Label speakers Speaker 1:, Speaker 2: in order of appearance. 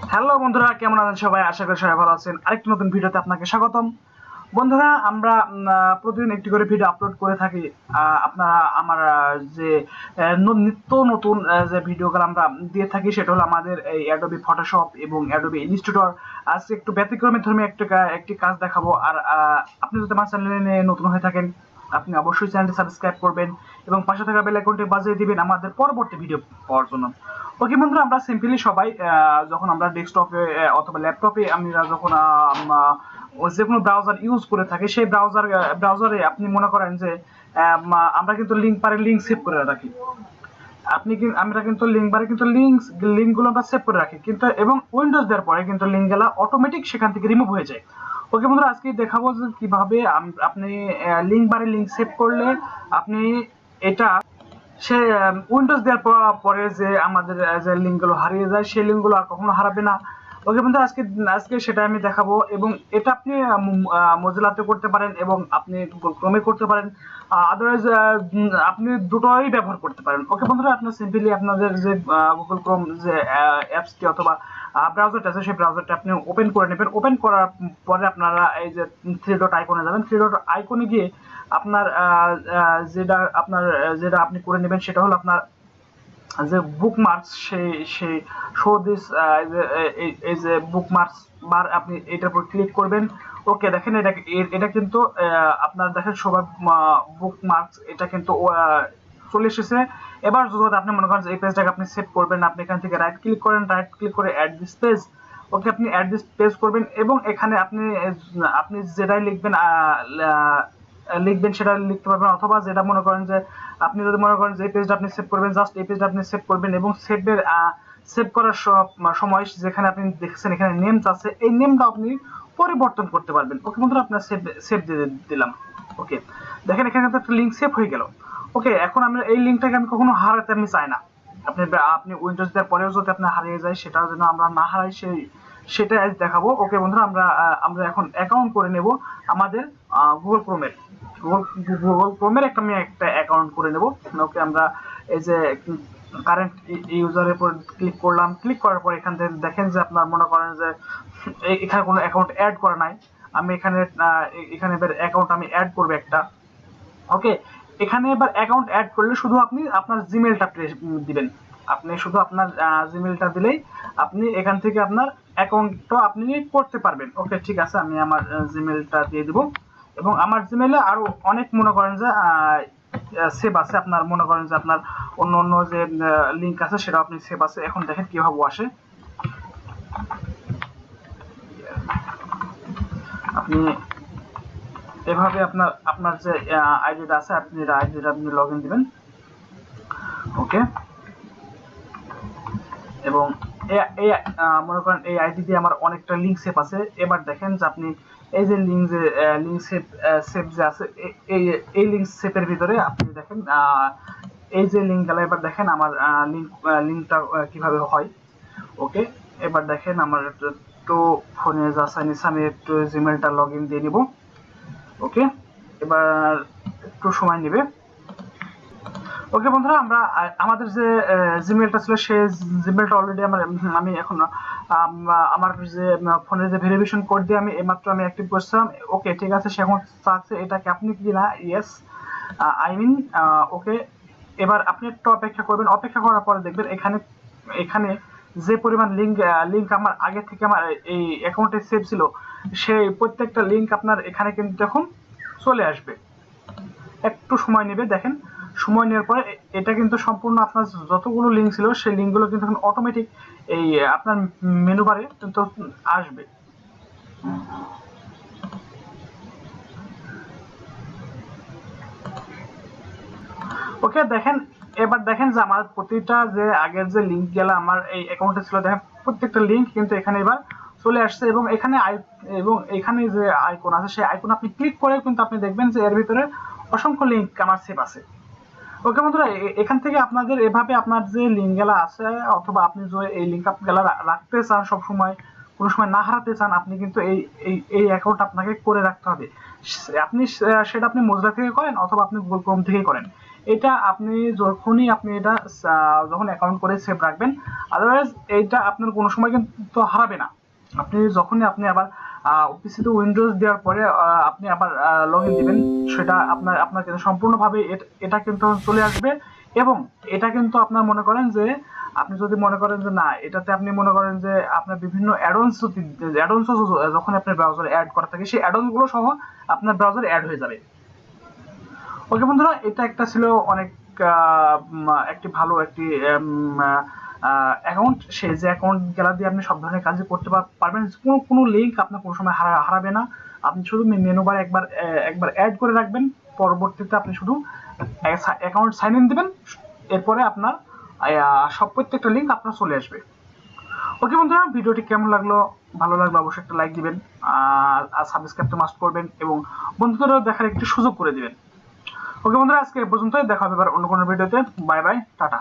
Speaker 1: Hello বন্ধুরা, কেমন আছেন সবাই? আশা করি সবাই ভালো আছেন। আরেকটি নতুন ভিডিওতে আপনাকে স্বাগতম। বন্ধুরা, আমরা প্রতিদিন একটি করে ভিডিও আপলোড করে থাকি। আপনারা আমার যে নিত্য নতুন যে ভিডিওগুলো আমরা দিয়ে থাকি সেটা হলো আমাদের এই অ্যাডোবি ফটোশপ এবং অ্যাডোবি ইলিস্ট্রেটর। আজকে একটু ব্যতিক্রমী ধর্মী একটি কাজ দেখাবো। আর আপনি যদি আমার চ্যানেলে নতুন হয়ে থাকেন, আপনি অবশ্যই চ্যানেলটি সাবস্ক্রাইব করবেন এবং পাশে থাকা বেল আইকনটি বাজিয়ে দিবেন আমাদের পরবর্তী ভিডিও পাওয়ার জন্য। ওকে বন্ধুরা, আমরা সিম্পলি সবাই যখন আমরা ডেস্কটপে অথবা ল্যাপটপে আমরা যখন যে কোনো ব্রাউজার ইউজ করে থাকি, সেই ব্রাউজারে আপনি মনে করেন যে আমরা কিন্তু লিঙ্ক সেভ করে রাখি। আমরা কিন্তু লিঙ্ক বারে কিন্তু লিঙ্কগুলো আমরা সেভ করে রাখি, কিন্তু এবং উইন্ডোজ দেওয়ার পরে কিন্তু লিঙ্কগুলো অটোমেটিক সেখান থেকে রিমুভ হয়ে যায়। ওকে বন্ধুরা, আজকে দেখাবো যে কিভাবে আপনি লিঙ্ক সেভ করলে আপনি এটা সে উইন্ডোজ দেওয়ার পরে যে আমাদের যে লিঙ্কগুলো হারিয়ে যায়, সেই লিঙ্কগুলো আর কখনো হারাবে না। ওকে বন্ধু, আজকে আজকে সেটা আমি দেখাবো এবং এটা আপনি মোজিলাতে করতে পারেন এবং আপনি গুগল ক্রোমে করতে পারেন। আদারওয়াইজ আপনি দুটোই ব্যবহার করতে পারেন। ওকে বন্ধুরা, আপনার সিম্পলি আপনাদের যে গুগল ক্রোম যে অ্যাপসটি অথবা ব্রাউজারটা আছে, সেই ব্রাউজারটা আপনি ওপেন করে নেবেন। ওপেন করার পরে আপনারা এই যে থ্রি ডট আইকনে যাবেন। থ্রি ডট আইকনে গিয়ে আপনার যেটা আপনি করে নেবেন সেটা হলো আপনার যে বুকমার্কস, সেই শো দিস এই যে বুকমার্কস বার, আপনি এটার উপর ক্লিক করবেন। ওকে, দেখেন এটা কিন্তু আপনার দেখেন সবার বুকমার্কস এটা কিন্তু চলে এসেছে। এবার যদি আপনি মনে করেন যে এই পেজটাকে আপনি সেভ করবেন, আপনি এখান থেকে রাইট ক্লিক করে অ্যাড দিস পেজ। ওকে, আপনি অ্যাড দিস পেজ করবেন এবং এখানে আপনি যেটাই লিখবেন সেটা লিখতে পারবেন, অথবা যেটা মনে করেন যে আপনি যদি মনে করেন যে এই পেজটা আপনি সেভ করবেন, জাস্ট এই পেজটা আপনি সেভ করবেন এবং সেভ করার সময় যেখানে আপনি দেখছেন এখানে নেমস আছে, এই নেমটা আপনি পরিবর্তন করতে পারবেন। ওকে বন্ধুরা, আপনার সেভ দিয়ে দিলাম। ওকে, দেখেন এখানে কিন্তু একটা লিঙ্ক সেভ হয়ে গেল। ওকে, এখন আমরা এই লিঙ্কটাকে আমি কখনো হারাতে আমি চাই না। আপনি উইন্ডোজ দেওয়ার পরেও যদি আপনি হারিয়ে যায়, সেটা যেন আমরা না হারাই, সেটা আজ দেখাবো। ওকে বন্ধুরা, আমরা এখন অ্যাকাউন্ট করে নেব আমাদের গুগল ক্রোমের। গুগল ক্রোমের আমি একটা অ্যাকাউন্ট করে নেব। ওকে, আমরা এই যে কারেন্ট ইউজারের উপর ক্লিক করলাম। ক্লিক করার পর এখান থেকে দেখেন যে আপনার মনে করেন যে এখানে কোনো অ্যাকাউন্ট অ্যাড করা নাই। আমি এখানে এবার অ্যাকাউন্ট আমি অ্যাড করবো একটা। ওকে, এখানে এবার অ্যাকাউন্ট অ্যাড করলে শুধু আপনি আপনার জিমেলটা দিবেন। আপনি শুধু আপনার জিমেলটা দিলেই আপনি এখান থেকে আপনার অ্যাকাউন্টটা আপনি করতে পারবেন। ওকে, ঠিক আছে, আমি আমার জিমেলটা দিয়ে দিব এবং আমার জিমেলে আরো অনেক মনে করেন যে সেভ আছে। আপনার মনে করেন যে আপনার অন্য অন্য যে লিঙ্ক আছে সেটা আপনি সেভ আছে। এখন দেখেন কিভাবে আসে। আপনি এভাবে আপনার যে আইডিটা আছে, আপনি লগ ইন দিবেন। ওকে, এবং মনে করেন এই আইডি দিয়ে আমার অনেকটা লিঙ্ক সেভ আছে। এবার দেখেন যে আপনি এই যে লিঙ্ক সেভ যে আছে, এই লিঙ্ক সেভের ভিতরে আপনি দেখেন এই যে লিঙ্ক গেল। এবার দেখেন আমার লিঙ্কটা কিভাবে হয়। ওকে, এবার দেখেন আমার একটু ফোনে যা চাইনিজ, আমি একটু জিমেলটা লগ ইন দিয়ে নিব। ওকে, এবার একটু সময় নেবে। ওকে বন্ধুরা, আমরা আমাদের যে জিমেলটা ছিল সেই জিমেলটা অলরেডি আমি এখন আমার যে ফোনের যে ভেরিফিকেশন কোড দিয়ে আমি এইমাত্র অ্যাক্টিভ করছিলাম। ওকে, ঠিক আছে, সে এখন চাচ্ছে এটাকে আপনি কি না, ইয়েস আই মিন। ওকে, এবার আপনি একটু অপেক্ষা করবেন। অপেক্ষা করার পরে দেখবেন এখানে যে পরিমাণ লিঙ্ক আমার আগে থেকে আমার এই অ্যাকাউন্টে সেভ ছিল, সেই প্রত্যেকটা লিঙ্ক আপনার এখানে কিন্তু এখন চলে আসবে। একটু সময় নেবে। দেখেন, সময় নেওয়ার পরে এটা কিন্তু সম্পূর্ণ আপনার যতগুলো লিঙ্ক ছিল সেই লিঙ্কগুলো কিন্তু এখন অটোমেটিক এই আপনার মেনু বারে কিন্তু আসবে। ওকে, দেখেন এবার দেখেন যে আমার প্রতিটা যে আগের যে লিঙ্ক গেলা আমার এই অ্যাকাউন্টে ছিল, দেখেন প্রত্যেকটা লিঙ্ক কিন্তু এখানে এবার চলে আসছে এবং এখানে যে আইকন আছে সেই আইকন আপনি ক্লিক করে কিন্তু আপনি দেখবেন যে এর ভিতরে অসংখ্য লিঙ্ক আমার সেভ আছে। ওকে বন্ধুরা, এখান থেকে আপনাদের এভাবে আপনার যে লিঙ্ক গেলা আছে অথবা আপনি যে এই লিঙ্ক আপ গেলা রাখতে চান, সব সময় কোনো সময় না হারাতে চান, আপনি কিন্তু এই অ্যাকাউন্ট আপনাকে করে রাখতে হবে। আপনি সেটা আপনি মোজরা থেকে করেন অথবা আপনি গুগল ক্রোম থেকে করেন। এটা আপনি যখনই আপনি এটা যখন অ্যাকাউন্ট করে সেভ রাখবেন, আদারওয়াইজ এইটা আপনার কোনো সময় কিন্তু হারাবে না। আপনি যখনই আপনি আবার পিসিতে উইন্ডোজ দেওয়ার পরে আপনি আবার লগ ইন দিবেন, সেটা আপনার কিন্তু সম্পূর্ণভাবে এটা কিন্তু চলে আসবে। এবং এটা কিন্তু আপনার মনে করেন যে আপনি যদি মনে করেন যে না, এটাতে আপনি মনে করেন যে আপনার বিভিন্ন অ্যাডন্স যখন আপনার ব্রাউজারে অ্যাড করা থাকে, সেই অ্যাডন্স গুলো সহ আপনার ব্রাউজারে অ্যাড হয়ে যাবে। ওকে বন্ধুরা, এটা একটা ছিল অনেক একটি ভালো একটি অ্যাকাউন্ট। সেই যে অ্যাকাউন্ট গেলা দিয়ে আপনি সব ধরনের কাজই করতে পারবেন। কোনো লিঙ্ক আপনার কোনো সময় হারাবে না। আপনি শুধু মেনু বারে একবার অ্যাড করে রাখবেন, পরবর্তীতে আপনি শুধু অ্যাকাউন্ট সাইন ইন দিবেন, এরপরে আপনার সব প্রত্যেকটা লিঙ্ক আপনার চলে আসবে। ওকে বন্ধুরা, ভিডিওটি কেমন লাগলো? ভালো লাগলো অবশ্যই একটা লাইক দিবেন, আর সাবস্ক্রাইব তো মাস্ট করবেন, এবং বন্ধুদেরও দেখার একটু সুযোগ করে দিবেন। ওকে বন্ধুরা, আজকে এ পর্যন্তই, দেখা হবে এবার অন্য কোনো ভিডিওতে। Bye bye, tata.